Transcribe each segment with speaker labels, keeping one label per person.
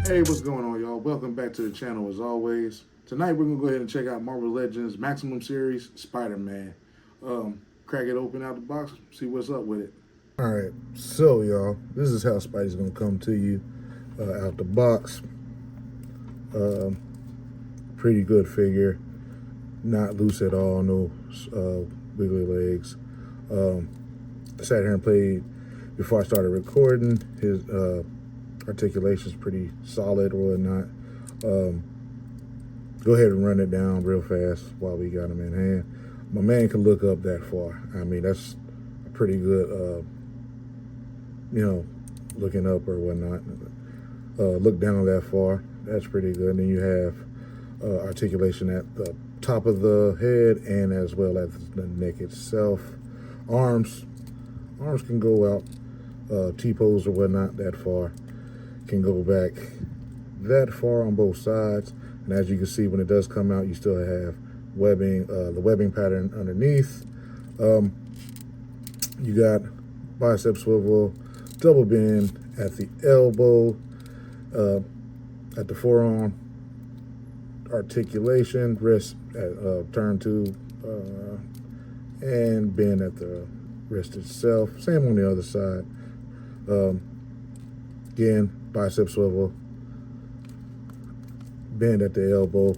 Speaker 1: Hey, what's going on, y'all? Welcome back to the channel as always. Tonight we're gonna go ahead and check out Marvel Legends Maximum Series Spider-Man. Crack it open out the box, see what's up with it. All right, so y'all, this is how Spidey's gonna come to you out the box. Um, Pretty good figure, not loose at all, no wiggly legs. I sat here and played before I started recording. His articulation's pretty solid or whatnot. Go ahead and run it down real fast while we got him in hand. My man can look up that far. I mean, that's a pretty good, looking up or whatnot. Look down that far. That's pretty good. And then you have articulation at the top of the head and as well as the neck itself. Arms can go out T-pose or whatnot that far. Can go back that far on both sides. And as you can see, when it does come out, you still have webbing, the webbing pattern underneath. You got bicep swivel, double bend at the elbow, at the forearm, articulation, wrist at turn two, and bend at the wrist itself. Same on the other side. Again, bicep swivel, bend at the elbow,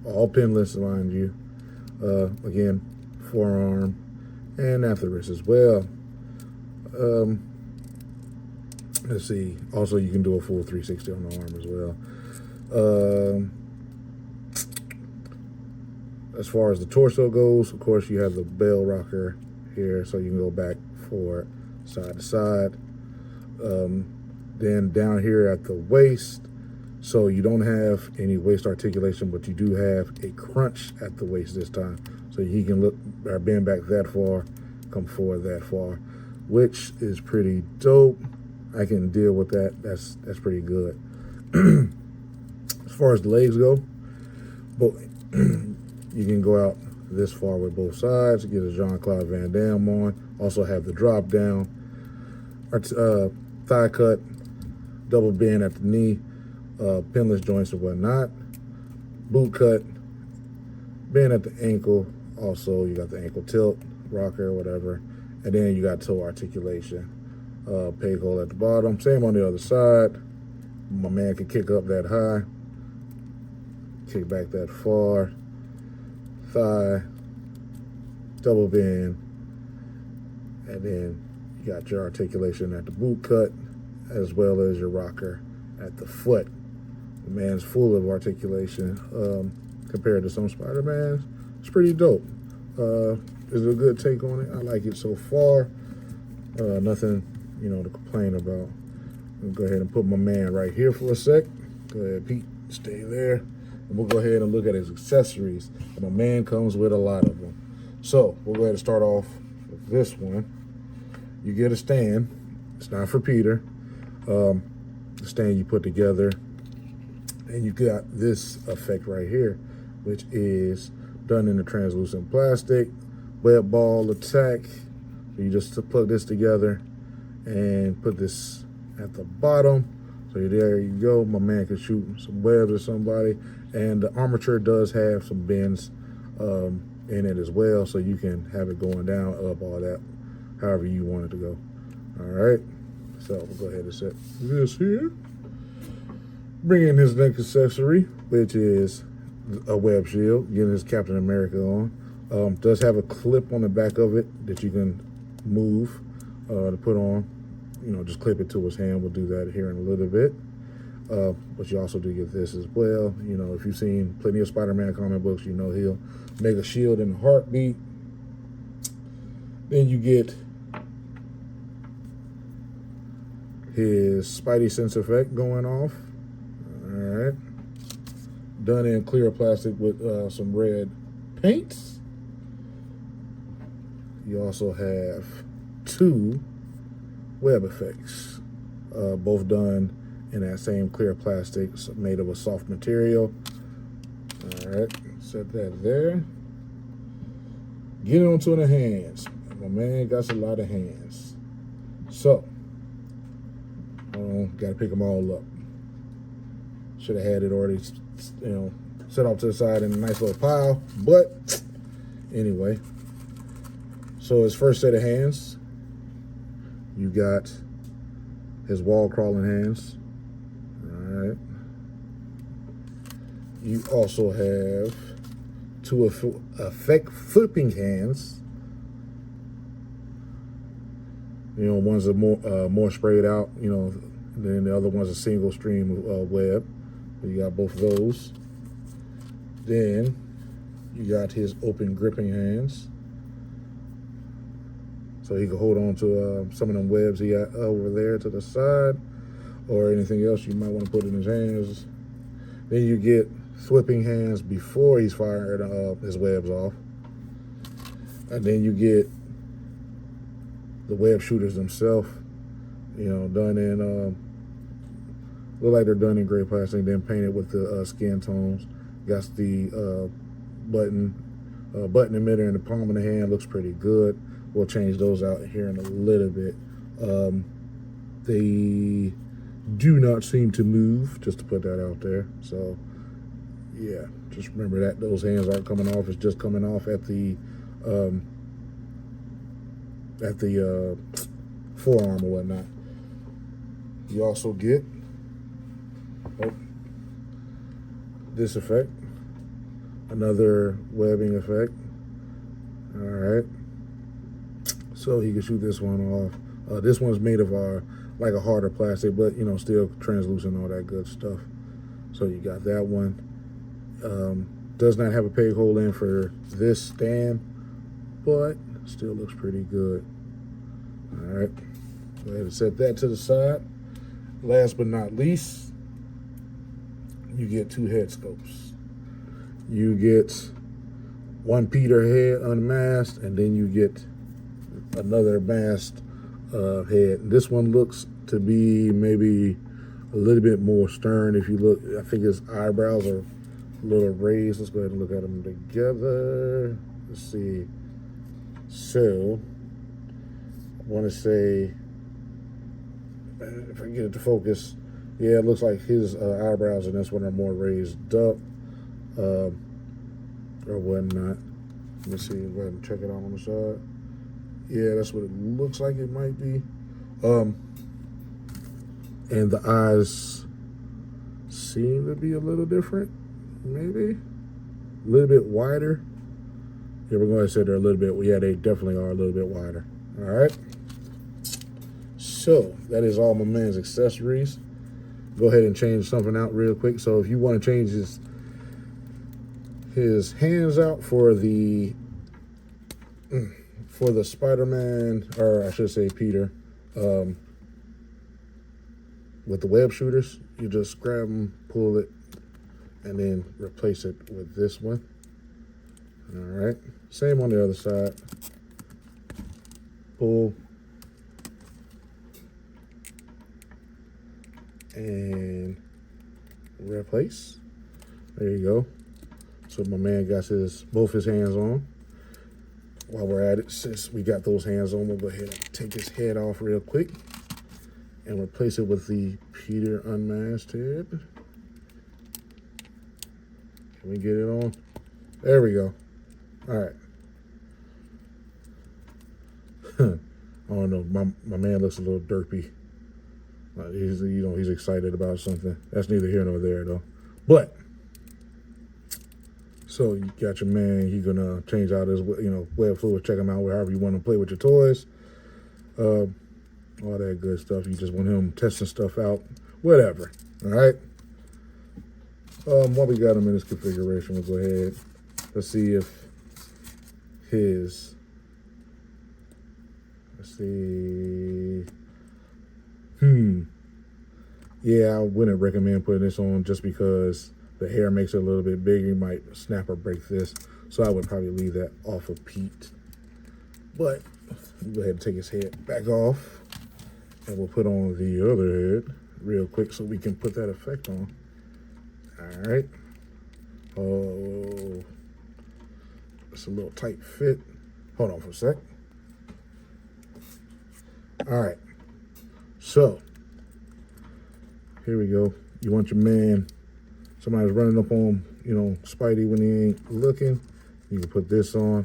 Speaker 1: all pinless, mind you. Again, forearm and at the wrist as well. Let's see. Also, you can do a full 360 on the arm as well. As far as the torso goes, of course, you have the bell rocker here, so you can go back forward, side to side. Then down here at the waist, so you don't have any waist articulation, but you do have a crunch at the waist this time. So he can look or bend back that far, come forward that far, which is pretty dope. I can deal with that. That's pretty good. As far as the legs go, you can go out this far with both sides, get a Jean-Claude Van Damme on. Also have the drop down, thigh cut, double bend at the knee, pinless joints and whatnot, boot cut, bend at the ankle. Also, you got the ankle tilt, rocker, whatever. And then you got toe articulation, peg hole at the bottom. Same on the other side. My man can kick up that high, kick back that far, thigh, double bend, and then you got your articulation at the boot cut as well as your rocker at the foot. The man's full of articulation compared to some Spider-Mans. It's pretty dope. It's a good take on it. I like it so far. Nothing, to complain about. I'll go ahead and put my man right here for a sec. Go ahead, Pete, stay there. And we'll go ahead and look at his accessories. And my man comes with a lot of them. So we'll go ahead and start off with this one. You get a stand. It's not for Peter. The stand you put together. And you got this effect right here, which is done in a translucent plastic, web ball attack. So you just plug this together and put this at the bottom. So there you go. My man can shoot some webs at somebody. And the armature does have some bends in it as well. So you can have it going down, up, all that, however you want it to go. All right. So we'll go ahead and set this here. Bring in his next accessory, which is a web shield, getting his Captain America on. Does have a clip on the back of it that you can move to put on. Just clip it to his hand. We'll do that here in a little bit. But you also do get this as well. If you've seen plenty of Spider-Man comic books, he'll make a shield in a heartbeat. Then you get his Spidey sense effect going off. All right. Done in clear plastic with some red paints. You also have two web effects, both done in that same clear plastic made of a soft material. All right, set that there. Get it onto the hands. My man got a lot of hands. So, got to pick them all up. Should have had it already, you know, set off to the side in a nice little pile. But anyway, so his first set of hands, you got his wall crawling hands. All right. You also have two effect flipping hands. You know, one's a more sprayed out, you know, and then the other one's a single stream web. You got both of those. Then you got his open gripping hands. So he can hold on to some of them webs he got over there to the side, or anything else you might want to put in his hands. Then you get flipping hands before he's fired his webs off. And then you get the web shooters themselves, you know, done in, look like they're done in gray plastic, then painted with the skin tones. Got the button emitter in the palm of the hand, looks pretty good. We'll change those out here in a little bit. They do not seem to move, just to put that out there. So yeah, just remember that those hands aren't coming off. It's just coming off at the forearm or whatnot. You also get this effect, another webbing effect. All right, so he can shoot this one off. This one's made of like a harder plastic, but you know, still translucent, all that good stuff. So you got that one. Does not have a peg hole in for this stand, but still looks pretty good. All right, go ahead and set that to the side. Last but not least, you get two head scopes. You get one Peter head unmasked, and then you get another masked head. This one looks to be maybe a little bit more stern. If you look, I think his eyebrows are a little raised. Let's go ahead and look at them together. Let's see. So, I want to say, if I get it to focus, yeah, it looks like his eyebrows in this one are more raised up, or whatnot. Let me see, go ahead and check it out on the side. Yeah, that's what it looks like it might be. And the eyes seem to be a little different, maybe. A little bit wider. Yeah, we're going to say they're a little bit, yeah, they definitely are a little bit wider. All right. So that is all my man's accessories. Go ahead and change something out real quick. So if you want to change his hands out for the Spider-Man, or I should say Peter, with the web shooters, you just grab them, pull it, and then replace it with this one. All right, same on the other side. Pull and replace. There you go. So my man got both his hands on. While we're at it, since we got those hands on, we'll go ahead and take his head off real quick and replace it with the Peter unmasked head. Can we get it on? There we go. All right. I don't know. My man looks a little derpy. He's excited about something. That's neither here nor there though. But so you got your man. He's gonna change out his web fluid. Check him out however you want to play with your toys. All that good stuff. You just want him testing stuff out. Whatever. All right. While we got him in this configuration, we'll go ahead. Let's see if his. Let's see. Yeah, I wouldn't recommend putting this on just because the hair makes it a little bit bigger. You might snap or break this. So I would probably leave that off of Pete. But we'll go ahead and take his head back off. And we'll put on the other head real quick so we can put that effect on. All right. Oh, it's a little tight fit. Hold on for a sec. All right. So, here we go. You want your man somebody's running up on, you know, Spidey when he ain't looking, you can put this on.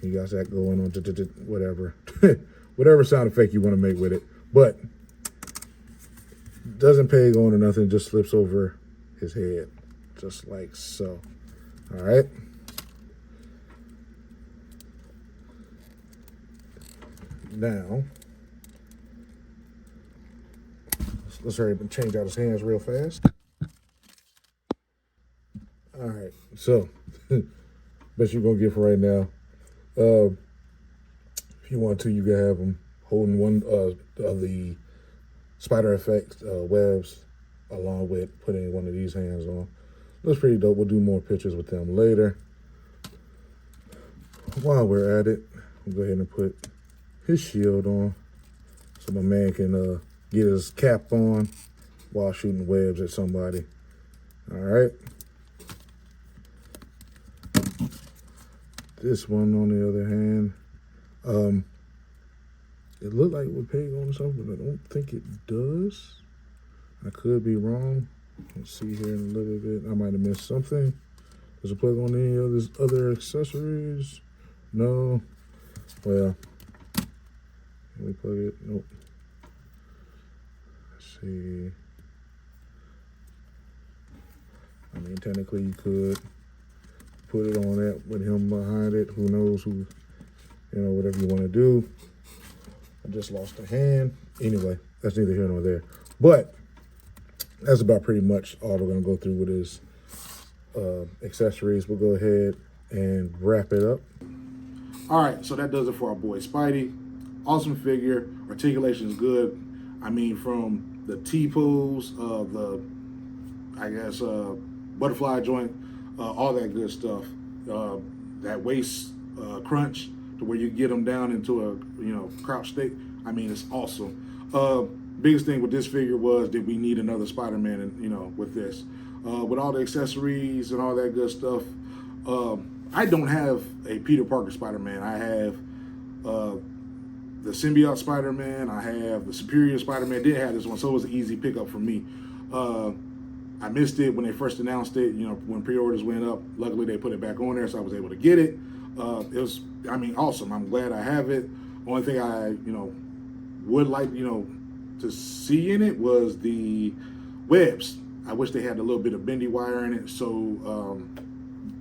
Speaker 1: You got that going on, whatever. Whatever sound effect you want to make with it. But doesn't peg on or nothing, just slips over his head, just like so. All right. Now, let's hurry up and change out his hands real fast. All right, so best you're gonna get for right now. If you want to, you can have him holding one of the spider effect webs along with putting one of these hands on. Looks pretty dope. We'll do more pictures with them later. While we're at it, we'll go ahead and put his shield on so my man can get his cap on while shooting webs at somebody. All right. This one, on the other hand, it looked like it would peg on something, but I don't think it does. I could be wrong. Let's see here in a little bit. I might have missed something. Does it plug on any of his other accessories? No. Well, can we plug it? Nope. Let's see. I mean, technically you could put it on that with him behind it. Who knows who, you know, whatever you want to do. I just lost a hand. Anyway, that's neither here nor there. But that's about pretty much all we're going to go through with his accessories. We'll go ahead and wrap it up. All right, so that does it for our boy Spidey. Awesome figure. Articulation is good. I mean, from the T-pose, the, I guess, butterfly joint, all that good stuff. That waist crunch to where you get them down into a, you know, crouch state. I mean, it's awesome. Biggest thing with this figure was, did we need another Spider-Man, and, you know, with this. With all the accessories and all that good stuff, I don't have a Peter Parker Spider-Man. I have the symbiote Spider-Man. I have the Superior Spider-Man. Didn't have this one, so it was an easy pickup for me. I missed it when they first announced it, you know, when pre-orders went up. Luckily, they put it back on there, so I was able to get it. It was, I mean, awesome. I'm glad I have it. Only thing I, you know, would like, you know, to see in it was the webs. I wish they had a little bit of bendy wire in it, so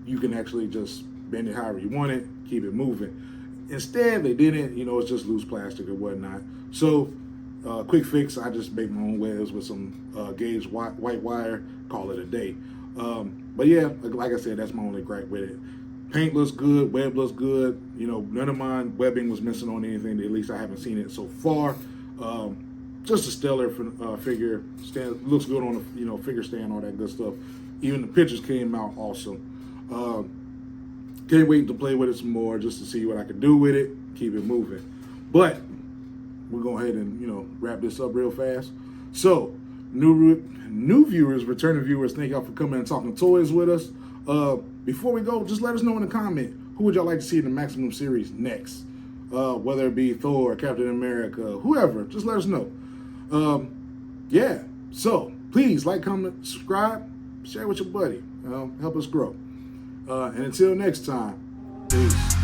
Speaker 1: you can actually just bend it however you want it, keep it moving. Instead, they didn't. You know, it's just loose plastic or whatnot. So, quick fix, I just make my own webs with some gauge white wire, call it a day. But yeah, like I said, that's my only gripe with it. Paint looks good, web looks good. You know, none of mine webbing was missing on anything. At least I haven't seen it so far. Just a stellar figure. Looks good on the, you know, figure stand, all that good stuff. Even the pictures came out awesome. Can't wait to play with it some more, just to see what I can do with it, keep it moving. But we'll go ahead and, you know, wrap this up real fast. So, new viewers, returning viewers, thank y'all for coming and talking toys with us. Before we go, just let us know in the comment, who would y'all like to see in the Maximum series next? Whether it be Thor, Captain America, whoever, just let us know. Yeah, so please like, comment, subscribe, share with your buddy. Help us grow. And until next time, peace.